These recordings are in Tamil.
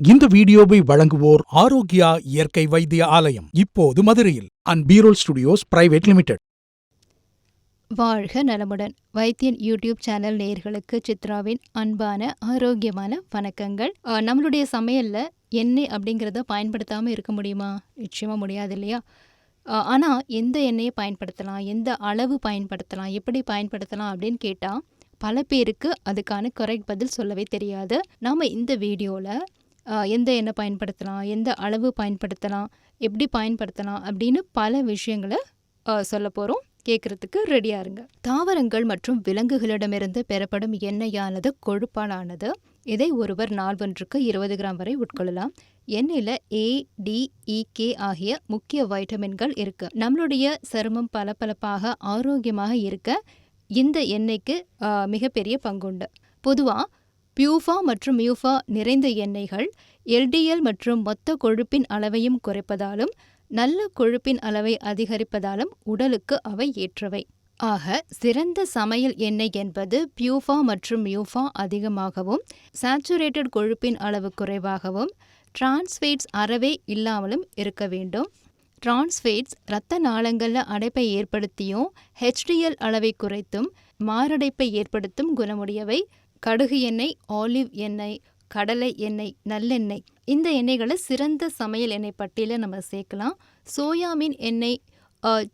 இந்த வீடியோவை வழங்குவோர் ஆரோக்கியா இயற்கை வைத்திய ஆலயம், இப்போது மதுரையில் and BROLL studios private limited. வாழ்க நலமுடன். வைத்தியன் யூடியூப் சேனல் நேயர்களுக்கு சித்ராவின் அன்பான ஆரோக்கியமான வணக்கங்கள். நம்மளுடைய சமையல்ல எண்ணெய் அப்படிங்கிறத பயன்படுத்தாமல் இருக்க முடியுமா? நிச்சயமாக முடியாது இல்லையா? ஆனால் எந்த எண்ணெயை பயன்படுத்தலாம், எந்த அளவு பயன்படுத்தலாம், எப்படி பயன்படுத்தலாம் அப்படின்னு கேட்டால் பல பேருக்கு அதுக்கான கரெக்ட் பதில் சொல்லவே தெரியாது. நாம் இந்த வீடியோவில் எந்த எண்ணெய் பயன்படுத்தலாம், எந்த அளவு பயன்படுத்தலாம், எப்படி பயன்படுத்தலாம் அப்படின்னு பல விஷயங்களை சொல்ல போகிறோம். கேட்குறதுக்கு ரெடியாக இருங்க. தாவரங்கள் மற்றும் விலங்குகளிடமிருந்து பெறப்படும் எண்ணெயானது கொழுப்பாலானது. இதை ஒருவர் நாள் ஒன்றுக்கு 20 கிராம் வரை உட்கொள்ளலாம். எண்ணெயில் ADEK ஆகிய முக்கிய வைட்டமின்கள் இருக்குது. நம்மளுடைய சருமம் பளபளப்பாக ஆரோக்கியமாக இருக்க இந்த எண்ணெய்க்கு மிகப்பெரிய பங்குண்டு. பொதுவாக பியூஃபா மற்றும் மியூஃபா நிறைந்த எண்ணெய்கள் LDL மற்றும் மொத்த கொழுப்பின் அளவையும் குறைப்பதாலும் நல்ல கொழுப்பின் அளவை அதிகரிப்பதாலும் உடலுக்கு அவை ஏற்றவை. ஆக சிறந்த சமையல் எண்ணெய் என்பது பியூஃபா மற்றும் மியூஃபா அதிகமாகவும், சேச்சுரேட்டட் கொழுப்பின் அளவு குறைவாகவும், டிரான்ஸ்ஃபேட்ஸ் அறவே இல்லாமலும் இருக்க வேண்டும். டிரான்ஸ்ஃபேட்ஸ் இரத்த நாளங்களில் அடைப்பை ஏற்படுத்தியும் HDL அளவை குறைத்தும் மாரடைப்பை ஏற்படுத்தும் குணமுடையவை. கடுகு எண்ணெய், ஆலிவ் எண்ணெய், கடலை எண்ணெய், நல்லெண்ணெய், இந்த எண்ணெய்களை சிறந்த சமையல் எண்ணெய் பட்டியலில் நம்ம சேர்க்கலாம். சோயாபீன் எண்ணெய்,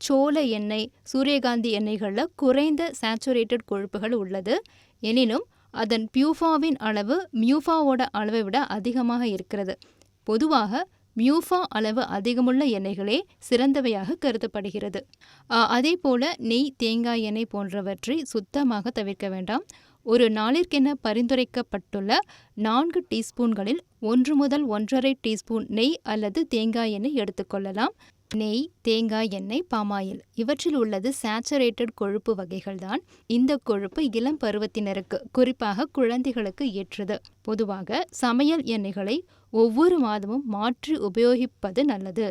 சோள எண்ணெய், சூரியகாந்தி எண்ணெய்களில் குறைந்த சேச்சுரேட்டட் கொழுப்புகள் உள்ளது. எனினும் அதன் பியூஃபாவின் அளவு மியூஃபாவோட அளவை விட அதிகமாக இருக்கிறது. பொதுவாக மியூஃபா அளவு அதிகமுள்ள எண்ணெய்களே சிறந்தவையாக கருதப்படுகிறது. அதே போல் நெய், தேங்காய் எண்ணெய் போன்றவற்றை சுத்தமாக தவிர்க்க வேண்டாம். ஒரு நாளிற்கென பரிந்துரைக்கப்பட்டுள்ள 4 டீஸ்பூன்களில் 1 முதல் 1.5 டீஸ்பூன் நெய் அல்லது தேங்காய் எண்ணெய் எடுத்துக்கொள்ளலாம். நெய், தேங்காய் எண்ணெய், பாமாயில் இவற்றில் உள்ளது சேச்சுரேட்டட் கொழுப்பு வகைகள்தான். இந்த கொழுப்பு இளம் பருவத்தினருக்கு, குறிப்பாக குழந்தைகளுக்கு ஏற்றது. பொதுவாக சமையல் எண்ணெய்களை ஒவ்வொரு மாதமும் மாற்றி உபயோகிப்பது நல்லது.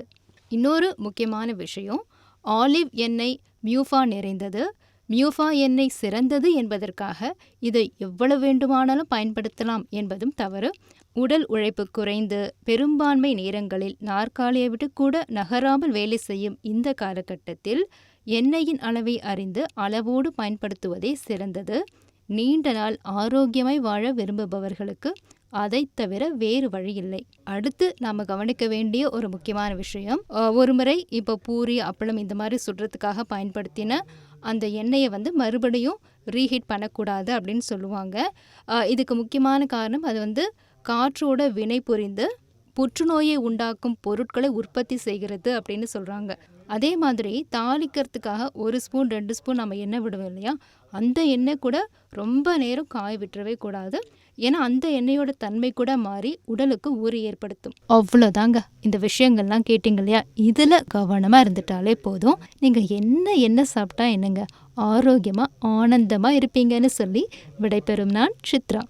இன்னொரு முக்கியமான விஷயம், ஆலிவ் எண்ணெய் மியூஃபா நிறைந்தது. மியூஃபா எண்ணெய் சிறந்தது என்பதற்காக இதை எவ்வளவு வேண்டுமானாலும் பயன்படுத்தலாம் என்பதும் தவறு. உடல் உழைப்பு குறைந்து பெரும்பான்மை நேரங்களில் நாற்காலியை விட்டு கூட நகராமல் வேலை செய்யும் இந்த காலகட்டத்தில் எண்ணெயின் அளவை அறிந்து அளவோடு பயன்படுத்துவதே சிறந்தது. நீண்ட நாள் ஆரோக்கியமாய் வாழ விரும்புபவர்களுக்கு அதை தவிர வேறு வழி இல்லை. அடுத்து நாம் கவனிக்க வேண்டிய ஒரு முக்கியமான விஷயம், ஒரு முறை இப்போ பூரி, அப்பளம் இந்த மாதிரி சுடுறதுக்காக பயன்படுத்தின அந்த எண்ணெயை மறுபடியும் ரீஹீட் பண்ணக்கூடாது அப்படின்னு சொல்லுவாங்க. இதுக்கு முக்கியமான காரணம், அது காற்றோட வினை புரிந்து புற்றுநோயை உண்டாக்கும் பொருட்களை உற்பத்தி செய்கிறது அப்படின்னு சொல்கிறாங்க. அதே மாதிரி தாளிக்கிறதுக்காக 1 ஸ்பூன் 2 ஸ்பூன் நம்ம எண்ணெய் விடுவோம் இல்லையா, அந்த எண்ணெய் கூட ரொம்ப நேரம் காய விட்டுறவே கூடாது. ஏன்னா அந்த எண்ணெயோட தன்மை கூட மாறி உடலுக்கு ஊறு ஏற்படுத்தும். அவ்வளோதாங்க. இந்த விஷயங்கள்லாம் கேட்டிங்க இல்லையா, இதில் கவனமாக இருந்துட்டாலே போதும். நீங்கள் என்ன சாப்பிட்டா என்னங்க, ஆரோக்கியமாக ஆனந்தமாக இருப்பீங்கன்னு சொல்லி விடைபெறும் நான் சித்ரா.